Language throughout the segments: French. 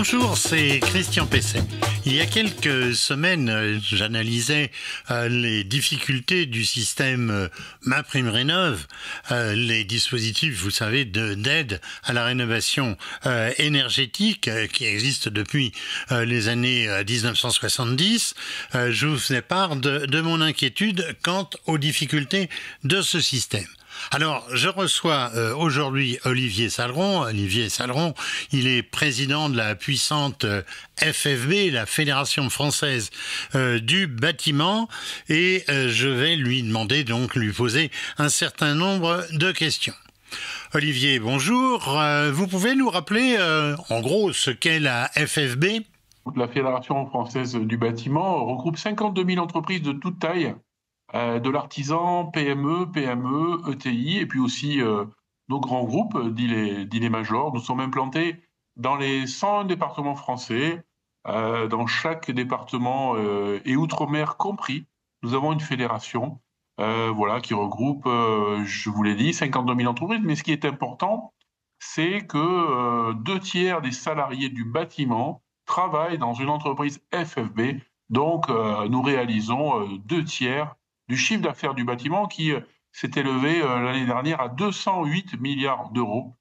Bonjour, c'est Christian Pesset. Il y a quelques semaines, j'analysais les difficultés du système MaPrimeRénov', les dispositifs, vous savez, d'aide à la rénovation énergétique qui existent depuis les années 1970. Je vous faisais part de mon inquiétude quant aux difficultés de ce système. Alors, je reçois aujourd'hui Olivier Saleron. Olivier Saleron, il est président de la puissante FFB, la Fédération française du bâtiment, et je vais lui demander, donc, lui poser un certain nombre de questions. Olivier, bonjour. Vous pouvez nous rappeler, en gros, ce qu'est la FFB ? La Fédération française du bâtiment regroupe 52 000 entreprises de toute taille, de l'artisan, PME, ETI, et puis aussi nos grands groupes, dits les majors. Nous sommes implantés dans les 101 départements français, dans chaque département et outre-mer compris. Nous avons une fédération qui regroupe, je vous l'ai dit, 52 000 entreprises. Mais ce qui est important, c'est que 2/3 des salariés du bâtiment travaillent dans une entreprise FFB. Donc, nous réalisons 2/3 du chiffre d'affaires du bâtiment qui s'est élevé l'année dernière à 208 milliards d'euros.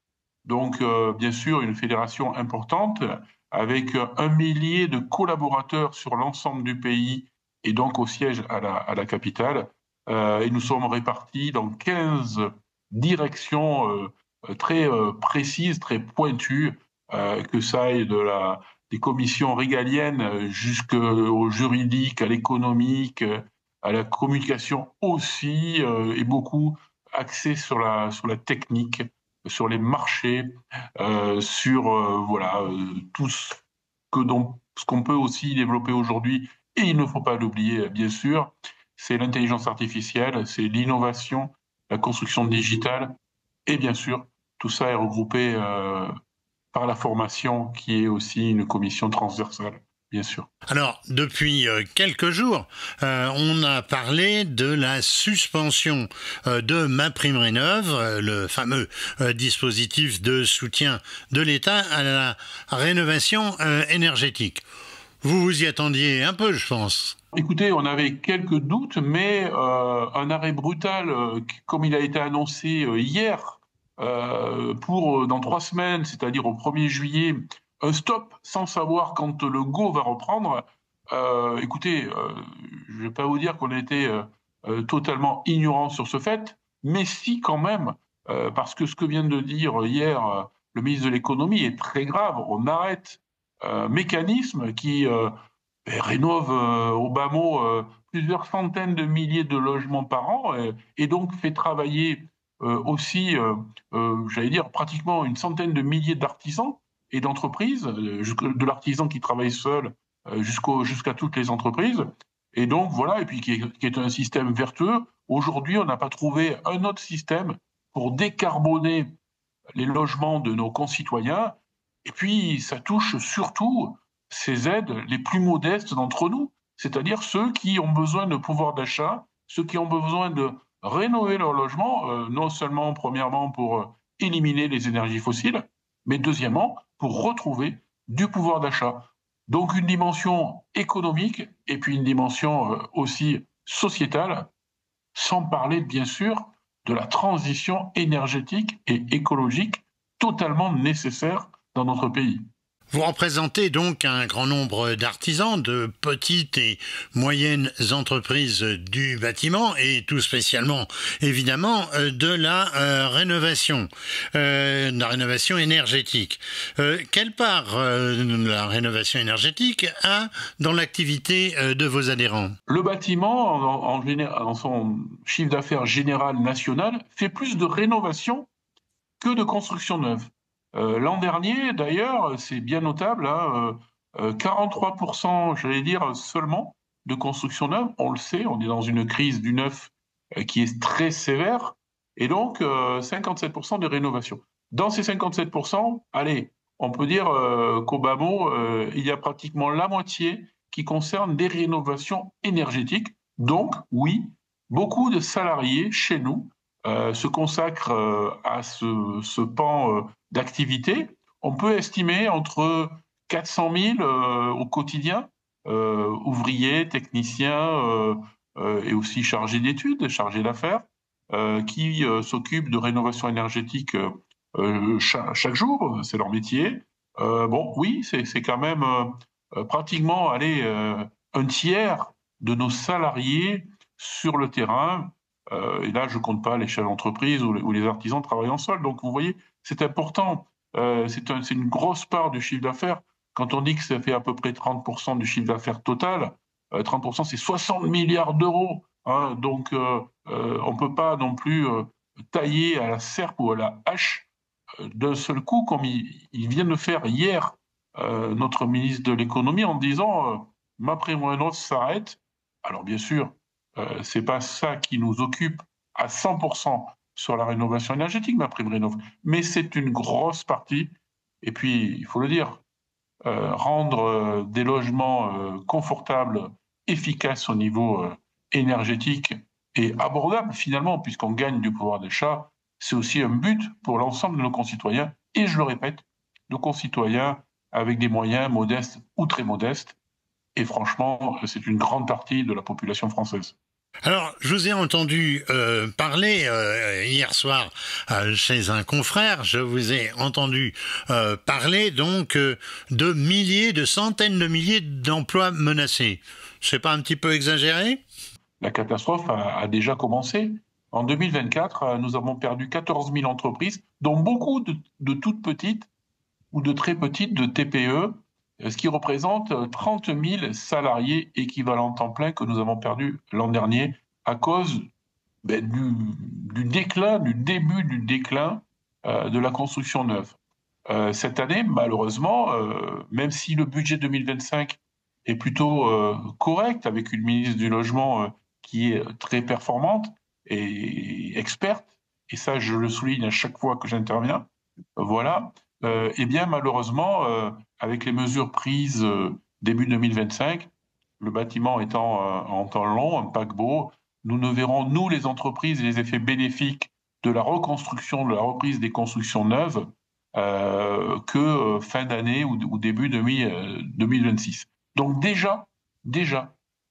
Donc, bien sûr, une fédération importante avec 1 millier de collaborateurs sur l'ensemble du pays et donc au siège à la capitale. Et nous sommes répartis dans 15 directions très précises, très pointues, que ça aille des commissions régaliennes jusqu'au juridique, à l'économique, à la communication aussi, et beaucoup axé sur la technique, sur les marchés, tout ce qu'on peut aussi développer aujourd'hui, et il ne faut pas l'oublier, bien sûr, c'est l'intelligence artificielle, c'est l'innovation, la construction digitale, et bien sûr, tout ça est regroupé par la formation, qui est aussi une commission transversale. Bien sûr. Alors, depuis quelques jours, on a parlé de la suspension de MaPrimeRénov', le fameux dispositif de soutien de l'État à la rénovation énergétique. Vous vous y attendiez un peu, je pense. Écoutez, on avait quelques doutes, mais un arrêt brutal, comme il a été annoncé hier, pour dans 3 semaines, c'est-à-dire au 1er juillet, un stop sans savoir quand le go va reprendre. Écoutez, je ne vais pas vous dire qu'on était totalement ignorant sur ce fait, mais si quand même, parce que ce que vient de dire hier le ministre de l'économie est très grave. On arrête un mécanisme qui rénove au bas mot plusieurs centaines de milliers de logements par an et donc fait travailler aussi, j'allais dire, pratiquement une centaine de milliers d'artisans et d'entreprises, de l'artisan qui travaille seul jusqu'à toutes les entreprises. Et donc, voilà, et puis qui est un système vertueux. Aujourd'hui, on n'a pas trouvé un autre système pour décarboner les logements de nos concitoyens. Et puis, ça touche surtout ces aides les plus modestes d'entre nous, c'est-à-dire ceux qui ont besoin de pouvoir d'achat, ceux qui ont besoin de rénover leur logement, non seulement, premièrement, pour éliminer les énergies fossiles, mais deuxièmement, pour retrouver du pouvoir d'achat. Donc une dimension économique et puis une dimension aussi sociétale, sans parler bien sûr de la transition énergétique et écologique totalement nécessaire dans notre pays. Vous représentez donc un grand nombre d'artisans, de petites et moyennes entreprises du bâtiment et tout spécialement, évidemment, de la rénovation énergétique. Quelle part la rénovation énergétique a dans l'activité de vos adhérents ? Le bâtiment, en son chiffre d'affaires général national, fait plus de rénovation que de construction neuve. L'an dernier, d'ailleurs, c'est bien notable, 43%, j'allais dire, seulement de construction neuve. On le sait, on est dans une crise du neuf qui est très sévère, et donc 57% de rénovation. Dans ces 57%, allez, on peut dire qu'au bas mot, il y a pratiquement la moitié qui concerne des rénovations énergétiques. Donc, oui, beaucoup de salariés chez nous se consacrent à ce pan d'activité. On peut estimer entre 400 000 au quotidien, ouvriers, techniciens et aussi chargés d'études, chargés d'affaires, qui s'occupent de rénovation énergétique chaque jour, c'est leur métier. Bon, oui, c'est quand même pratiquement un tiers de nos salariés sur le terrain. Et là, je ne compte pas les chefs d'entreprise ou les artisans travaillant seuls. Donc, vous voyez, c'est important. C'est une grosse part du chiffre d'affaires. Quand on dit que ça fait à peu près 30% du chiffre d'affaires total, 30%, c'est 60 milliards d'euros. Hein. Donc, on ne peut pas non plus tailler à la serpe ou à la hache d'un seul coup, comme il vient de faire hier notre ministre de l'économie en disant MaPrimeRénov' s'arrête. Alors bien sûr, c'est pas ça qui nous occupe à 100% sur la rénovation énergétique, MaPrimeRénov', mais c'est une grosse partie. Et puis, il faut le dire, rendre des logements confortables, efficaces au niveau énergétique et abordables finalement, puisqu'on gagne du pouvoir d'achat, c'est aussi un but pour l'ensemble de nos concitoyens. Et je le répète, nos concitoyens avec des moyens modestes ou très modestes. Et franchement, c'est une grande partie de la population française. Alors, je vous ai entendu parler hier soir chez un confrère. Je vous ai entendu parler donc de milliers, de centaines de milliers d'emplois menacés. C'est pas un petit peu exagéré ? La catastrophe a déjà commencé. En 2024, nous avons perdu 14 000 entreprises, dont beaucoup de toutes petites ou de très petites, de TPE, ce qui représente 30 000 salariés équivalents temps plein que nous avons perdus l'an dernier à cause du déclin, du début du déclin de la construction neuve. Cette année, malheureusement, même si le budget 2025 est plutôt correct, avec une ministre du Logement qui est très performante et experte, et ça je le souligne à chaque fois que j'interviens, voilà, eh bien malheureusement, avec les mesures prises début 2025, le bâtiment étant en temps long, un paquebot, nous ne verrons, nous les entreprises, les effets bénéfiques de la reconstruction, de la reprise des constructions neuves que fin d'année ou début 2026. Donc déjà,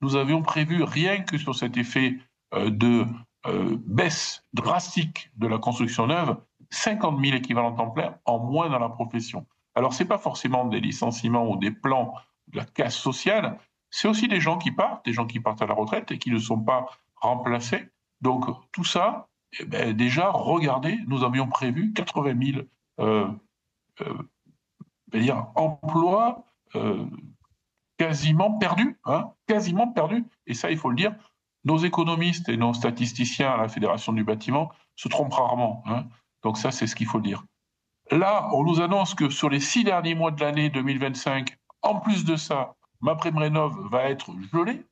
nous avions prévu, rien que sur cet effet de baisse drastique de la construction neuve, 50 000 équivalents temps plein en moins dans la profession. Alors, ce n'est pas forcément des licenciements ou des plans de la casse sociale, c'est aussi des gens qui partent à la retraite et qui ne sont pas remplacés. Donc, tout ça, eh bien, déjà, regardez, nous avions prévu 80 000 emplois quasiment perdus, quasiment perdus. Et ça, il faut le dire, nos économistes et nos statisticiens à la Fédération du bâtiment se trompent rarement. Donc ça, c'est ce qu'il faut dire. Là, on nous annonce que sur les 6 derniers mois de l'année 2025, en plus de ça, MaPrimeRénov' va être gelé.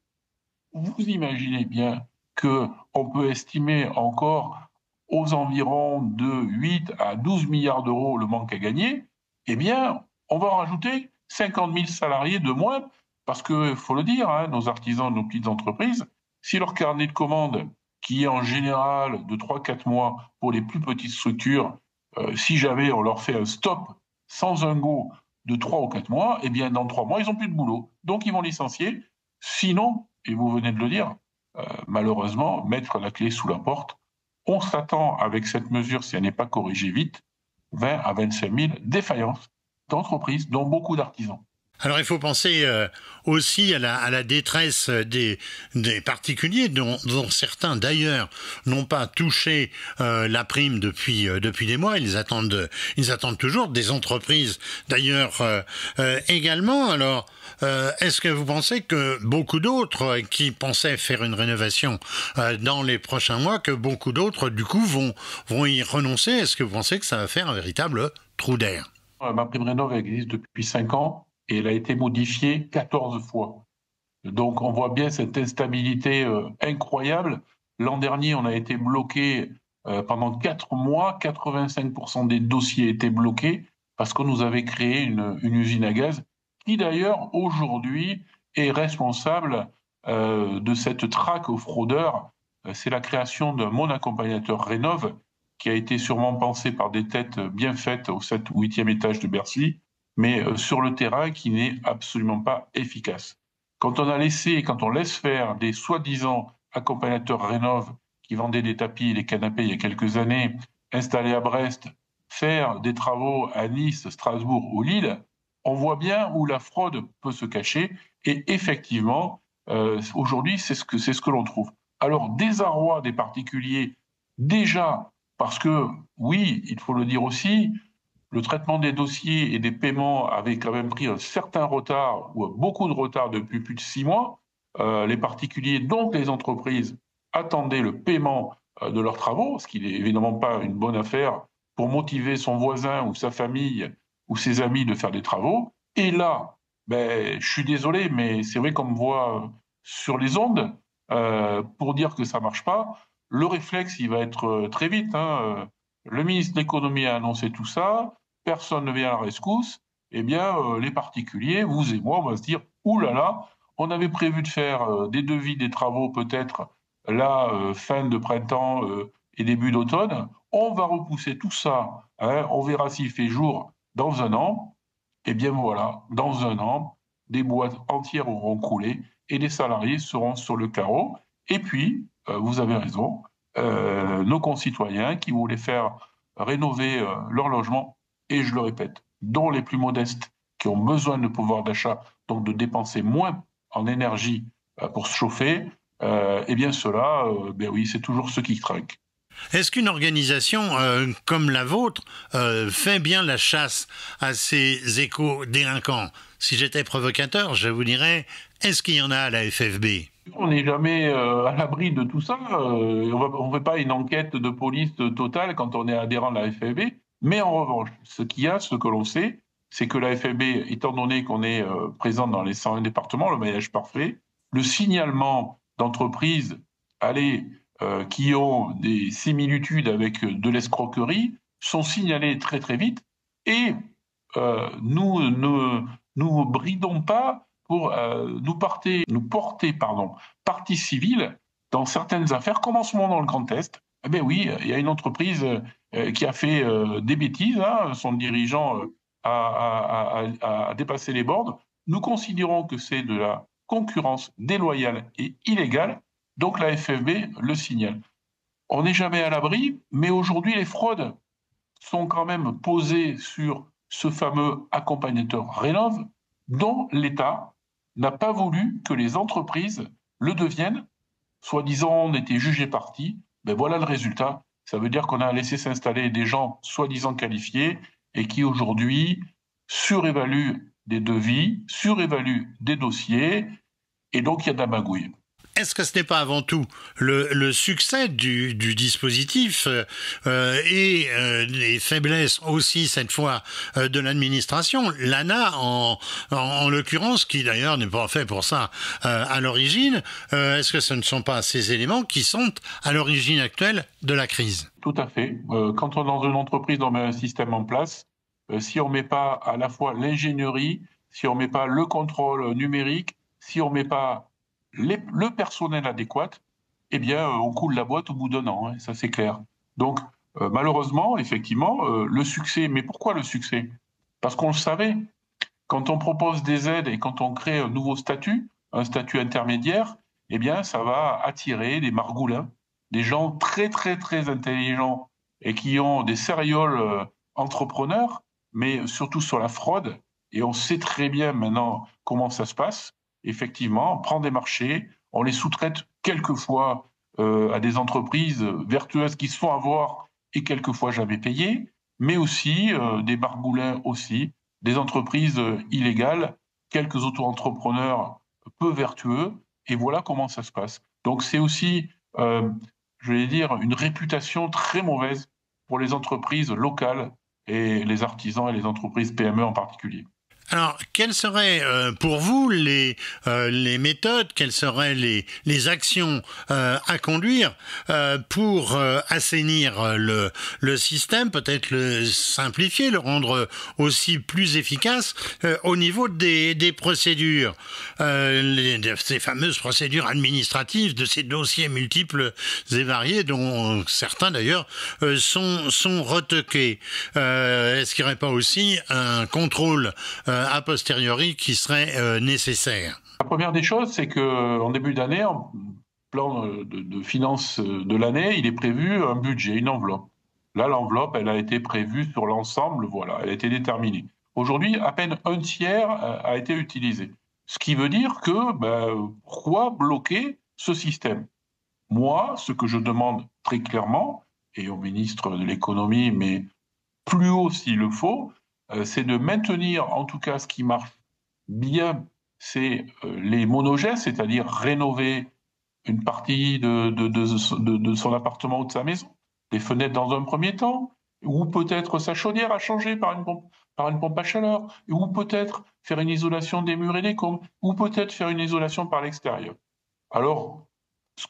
Vous imaginez bien qu'on peut estimer encore aux environs de 8 à 12 milliards d'euros le manque à gagner. Eh bien, on va rajouter 50 000 salariés de moins, parce qu'il faut le dire, nos artisans, nos petites entreprises, si leur carnet de commandes, qui est en général de 3-4 mois pour les plus petites structures, si jamais on leur fait un stop sans un go de 3 ou 4 mois, eh bien dans 3 mois, ils n'ont plus de boulot. Donc ils vont licencier. Sinon, et vous venez de le dire, malheureusement, mettre la clé sous la porte, on s'attend avec cette mesure, si elle n'est pas corrigée vite, 20 à 25 000 défaillances d'entreprises, dont beaucoup d'artisans. Alors il faut penser aussi à la détresse des particuliers, dont certains d'ailleurs n'ont pas touché la prime depuis des mois. Ils attendent toujours, des entreprises d'ailleurs également. Alors est-ce que vous pensez que beaucoup d'autres qui pensaient faire une rénovation dans les prochains mois, que beaucoup d'autres du coup vont y renoncer? Est-ce que vous pensez que ça va faire un véritable trou d'air? MaPrimeRénov' existe depuis 5 ans. Et elle a été modifiée 14 fois. Donc on voit bien cette instabilité incroyable. L'an dernier, on a été bloqué pendant 4 mois, 85% des dossiers étaient bloqués parce qu'on nous avait créé une usine à gaz qui d'ailleurs aujourd'hui est responsable de cette traque aux fraudeurs. C'est la création de mon accompagnateur Rénov' qui a été sûrement pensé par des têtes bien faites au 7 ou 8e étage de Bercy. mais sur le terrain qui n'est absolument pas efficace. Quand on laisse faire des soi-disant accompagnateurs Rénov qui vendaient des tapis et des canapés il y a quelques années, installés à Brest, faire des travaux à Nice, Strasbourg ou Lille, on voit bien où la fraude peut se cacher. Et effectivement, aujourd'hui, c'est ce que l'on trouve. Alors, désarroi des particuliers, déjà, parce que, oui, il faut le dire aussi, le traitement des dossiers et des paiements avait quand même pris un certain retard, ou beaucoup de retard depuis plus de 6 mois. Les particuliers, donc les entreprises, attendaient le paiement de leurs travaux, ce qui n'est évidemment pas une bonne affaire pour motiver son voisin ou sa famille ou ses amis de faire des travaux. Et là, ben, je suis désolé, mais c'est vrai qu'on me voit sur les ondes pour dire que ça marche pas. Le réflexe, il va être très vite. Le ministre de l'économie a annoncé tout ça, personne ne vient à la rescousse. Eh bien, les particuliers, vous et moi, on va se dire, ouh là là, on avait prévu de faire des devis des travaux peut-être là, fin de printemps et début d'automne. On va repousser tout ça. On verra s'il fait jour dans un an. Eh bien voilà, dans un an, des boîtes entières auront coulé et les salariés seront sur le carreau. Et puis, vous avez raison, nos concitoyens qui voulaient faire rénover leur logement, et je le répète, dont les plus modestes, qui ont besoin de pouvoir d'achat, donc de dépenser moins en énergie pour se chauffer, eh bien cela, ben oui, c'est toujours ceux qui trinquent. Est-ce qu'une organisation comme la vôtre fait bien la chasse à ces éco-délinquants? Si j'étais provocateur, je vous dirais, est-ce qu'il y en a à la FFB? On n'est jamais à l'abri de tout ça. On ne fait pas une enquête de police totale quand on est adhérent de la FFB. Mais en revanche, ce que l'on sait, c'est que la FFB, étant donné qu'on est présent dans les 101 départements, le maillage parfait, le signalement d'entreprises, allez, qui ont des similitudes avec de l'escroquerie sont signalés très très vite et nous ne nous bridons pas pour nous porter partie civile dans certaines affaires, comme en ce moment dans le Grand Est. Eh bien oui, il y a une entreprise qui a fait des bêtises, hein, son dirigeant a dépassé les bornes. Nous considérons que c'est de la concurrence déloyale et illégale, donc la FFB le signale. On n'est jamais à l'abri, mais aujourd'hui les fraudes sont quand même posées sur ce fameux accompagnateur Rénov, dont l'État n'a pas voulu que les entreprises le deviennent. Soi-disant, on était jugé parti. Ben voilà le résultat. Ça veut dire qu'on a laissé s'installer des gens soi-disant qualifiés et qui aujourd'hui surévaluent des devis, surévaluent des dossiers, et donc il y a de la magouille. Est-ce que ce n'est pas avant tout le succès du dispositif et les faiblesses aussi cette fois de l'administration, l'ANA en l'occurrence, qui d'ailleurs n'est pas fait pour ça à l'origine, est-ce que ce ne sont pas ces éléments qui sont à l'origine actuelle de la crise? Tout à fait. Quand on est dans une entreprise, on met un système en place. Si on ne met pas à la fois l'ingénierie, si on ne met pas le contrôle numérique, si on ne met pas le personnel adéquat, eh bien, on coule la boîte au bout d'un an, hein, ça c'est clair. Donc, malheureusement, effectivement, le succès, mais pourquoi le succès? Parce qu'on le savait, quand on propose des aides et quand on crée un nouveau statut, un statut intermédiaire, eh bien, ça va attirer des margoulins, des gens très, très, très intelligents et qui ont des sérioles entrepreneurs, mais surtout sur la fraude. Et on sait très bien maintenant comment ça se passe. Effectivement, on prend des marchés, on les sous-traite quelquefois à des entreprises vertueuses qui se font avoir et quelquefois jamais payées, mais aussi des margoulins aussi, des entreprises illégales, quelques auto-entrepreneurs peu vertueux, et voilà comment ça se passe. Donc c'est aussi, je vais dire, une réputation très mauvaise pour les entreprises locales et les artisans et les entreprises PME en particulier. Alors, quelles seraient pour vous les méthodes, quelles seraient les actions à conduire pour assainir le système, peut-être le simplifier, le rendre aussi plus efficace au niveau des procédures, ces fameuses procédures administratives, de ces dossiers multiples et variés dont certains d'ailleurs sont retoqués. Est-ce qu'il n'y aurait pas aussi un contrôle a posteriori qui serait nécessaire? La première des choses, c'est qu'en début d'année, en plan de finances de l'année, il est prévu un budget, une enveloppe. Là, l'enveloppe, elle a été prévue sur l'ensemble, voilà, elle a été déterminée. Aujourd'hui, à peine un tiers a été utilisé. Ce qui veut dire que, pourquoi bloquer ce système? Moi, ce que je demande très clairement, et au ministre de l'économie, mais plus haut s'il le faut, c'est de maintenir en tout cas ce qui marche bien, c'est les monogestes, c'est-à-dire rénover une partie de son appartement ou de sa maison, les fenêtres dans un premier temps, ou peut-être sa chaudière à changer par une pompe à chaleur, ou peut-être faire une isolation des murs et des combles, ou peut-être faire une isolation par l'extérieur. Alors,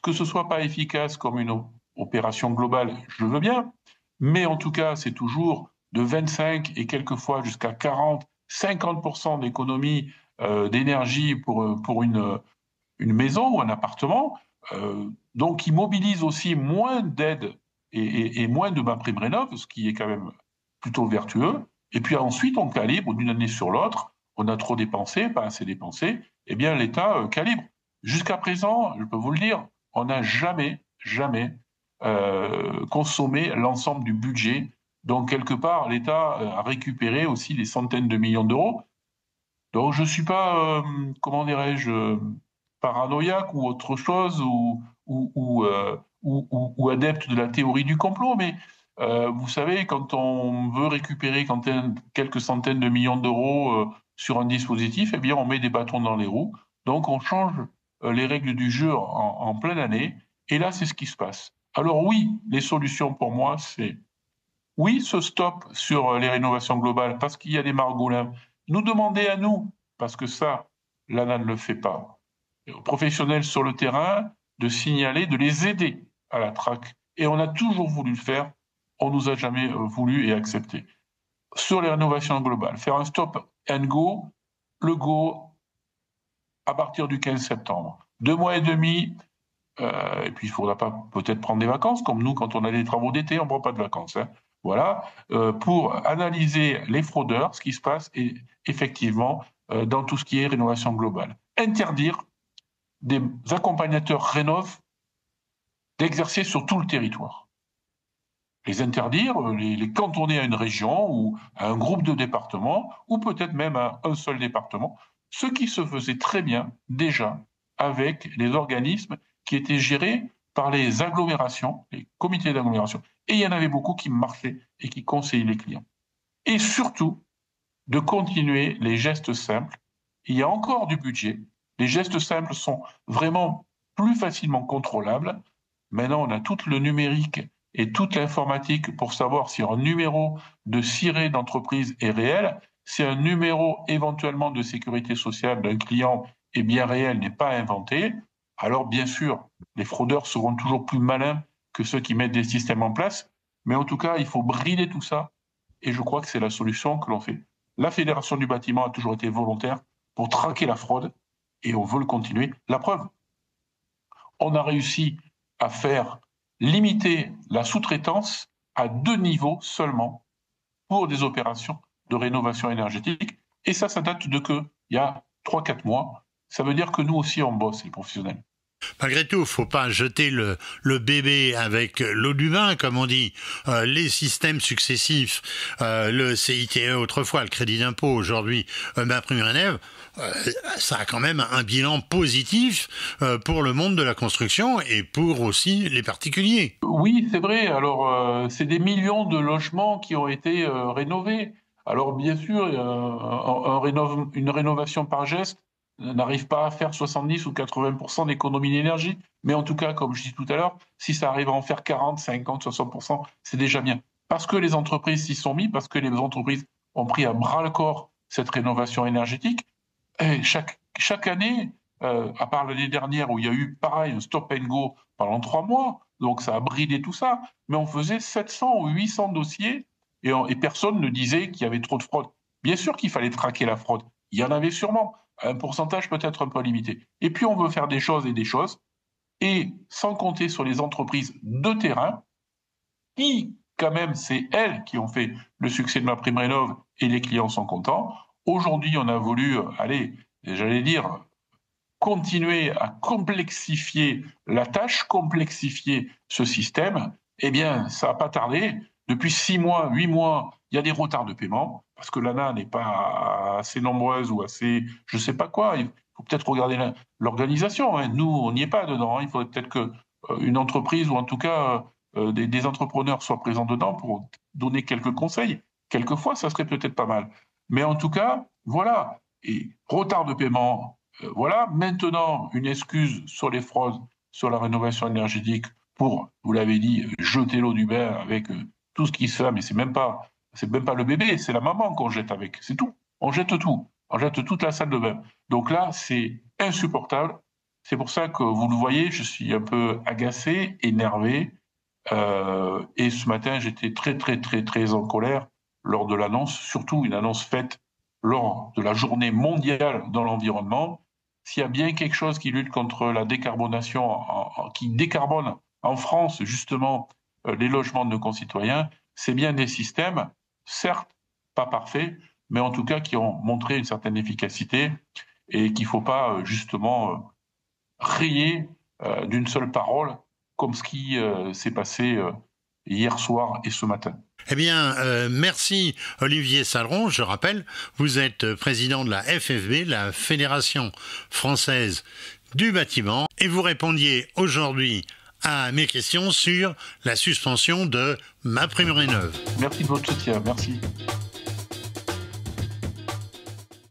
que ce soit pas efficace comme une opération globale, je veux bien, mais en tout cas, c'est toujours de 25 et quelquefois jusqu'à 40, 50% d'économie d'énergie pour une maison ou un appartement, donc qui mobilise aussi moins d'aide et moins de MaPrimeRénov', ce qui est quand même plutôt vertueux. Et puis ensuite, on calibre d'une année sur l'autre. On a trop dépensé, pas assez dépensé. Eh bien, l'État calibre. Jusqu'à présent, je peux vous le dire, on n'a jamais consommé l'ensemble du budget. Donc, quelque part, l'État a récupéré aussi des centaines de millions d'euros. Donc, je ne suis pas, comment dirais-je, paranoïaque ou autre chose, ou adepte de la théorie du complot, mais vous savez, quand on veut récupérer quelques centaines de millions d'euros sur un dispositif, eh bien, on met des bâtons dans les roues. Donc, on change les règles du jeu en pleine année. Et là, c'est ce qui se passe. Alors oui, les solutions pour moi, c'est oui, ce stop sur les rénovations globales, parce qu'il y a des margolins. Nous demander à nous, parce que ça, l'ANA ne le fait pas, aux professionnels sur le terrain, de signaler, de les aider à la traque. Et on a toujours voulu le faire, on nous a jamais voulu et accepté. Sur les rénovations globales, faire un stop and go, le go à partir du 15 septembre. 2 mois et demi, et puis il ne faudra pas peut-être prendre des vacances, comme nous, quand on a des travaux d'été, on ne prend pas de vacances. Hein. Voilà, pour analyser les fraudeurs, ce qui se passe et, effectivement dans tout ce qui est rénovation globale. Interdire des accompagnateurs rénov' d'exercer sur tout le territoire. Les interdire, les cantonner à une région ou à un groupe de départements, ou peut-être même à un seul département, ce qui se faisait très bien déjà avec les organismes qui étaient gérés par les agglomérations, les comités d'agglomération. Et il y en avait beaucoup qui marchaient et qui conseillaient les clients. Et surtout, de continuer les gestes simples. Il y a encore du budget. Les gestes simples sont vraiment plus facilement contrôlables. Maintenant, on a tout le numérique et toute l'informatique pour savoir si un numéro de ciré d'entreprise est réel, si un numéro éventuellement de sécurité sociale d'un client est bien réel, n'est pas inventé. Alors bien sûr, les fraudeurs seront toujours plus malins que ceux qui mettent des systèmes en place, mais en tout cas, il faut brider tout ça, et je crois que c'est la solution que l'on fait. La Fédération du bâtiment a toujours été volontaire pour traquer la fraude, et on veut le continuer. La preuve, on a réussi à faire limiter la sous-traitance à 2 niveaux seulement pour des opérations de rénovation énergétique, et ça date de il y a 3-4 mois. Ça veut dire que nous aussi, on bosse, les professionnels. Malgré tout, il ne faut pas jeter le bébé avec l'eau du bain, comme on dit. Les systèmes successifs, le CITE autrefois, le crédit d'impôt aujourd'hui, MaPrimeRénov', ça a quand même un bilan positif pour le monde de la construction et pour aussi les particuliers. Oui, c'est vrai. Alors, c'est des millions de logements qui ont été rénovés. Alors, bien sûr, une rénovation par geste n'arrive pas à faire 70 ou 80% d'économie d'énergie. Mais en tout cas, comme je dis tout à l'heure, si ça arrive à en faire 40, 50, 60%, c'est déjà bien. Parce que les entreprises s'y sont mis, parce que les entreprises ont pris à bras le corps cette rénovation énergétique. Et chaque année, à part l'année dernière où il y a eu pareil un stop and go pendant 3 mois, donc ça a bridé tout ça, mais on faisait 700 ou 800 dossiers et personne ne disait qu'il y avait trop de fraude. Bien sûr qu'il fallait traquer la fraude, il y en avait sûrement, un pourcentage peut-être un peu limité. Et puis on veut faire des choses, et sans compter sur les entreprises de terrain, qui, quand même, c'est elles qui ont fait le succès de MaPrimeRénov' et les clients sont contents. Aujourd'hui, on a voulu, j'allais dire, continuer à complexifier la tâche, complexifier ce système. Eh bien, ça n'a pas tardé. Depuis 6 mois, 8 mois, il y a des retards de paiement parce que l'ANA n'est pas assez nombreuse ou assez, je ne sais pas quoi. Il faut peut-être regarder l'organisation. Hein. Nous, on n'y est pas dedans. Hein. Il faudrait peut-être qu'une entreprise ou en tout cas des entrepreneurs soient présents dedans pour donner quelques conseils. Quelquefois, ça serait peut-être pas mal. Mais en tout cas, voilà. Et retard de paiement, voilà. Maintenant, une excuse sur les fraudes, sur la rénovation énergétique pour, vous l'avez dit, jeter l'eau du bain avec tout ce qui se fait, mais c'est même pas le bébé, c'est la maman qu'on jette avec, c'est tout. On jette tout. On jette toute la salle de bain. Donc là, c'est insupportable. C'est pour ça que vous le voyez, je suis un peu agacé, énervé. Et ce matin, j'étais très en colère lors de l'annonce, surtout une annonce faite lors de la journée mondiale dans l'environnement. S'il y a bien quelque chose qui lutte contre la décarbonation, qui décarbone en France justement les logements de nos concitoyens, c'est bien des systèmes, certes pas parfaits, mais en tout cas qui ont montré une certaine efficacité et qu'il ne faut pas justement rayer d'une seule parole comme ce qui s'est passé hier soir et ce matin. Eh bien, merci Olivier Saleron. Je rappelle, vous êtes président de la FFB, la Fédération française du bâtiment, et vous répondiez aujourd'hui à mes questions sur la suspension de MaPrimeRénov'. Merci de votre soutien, merci.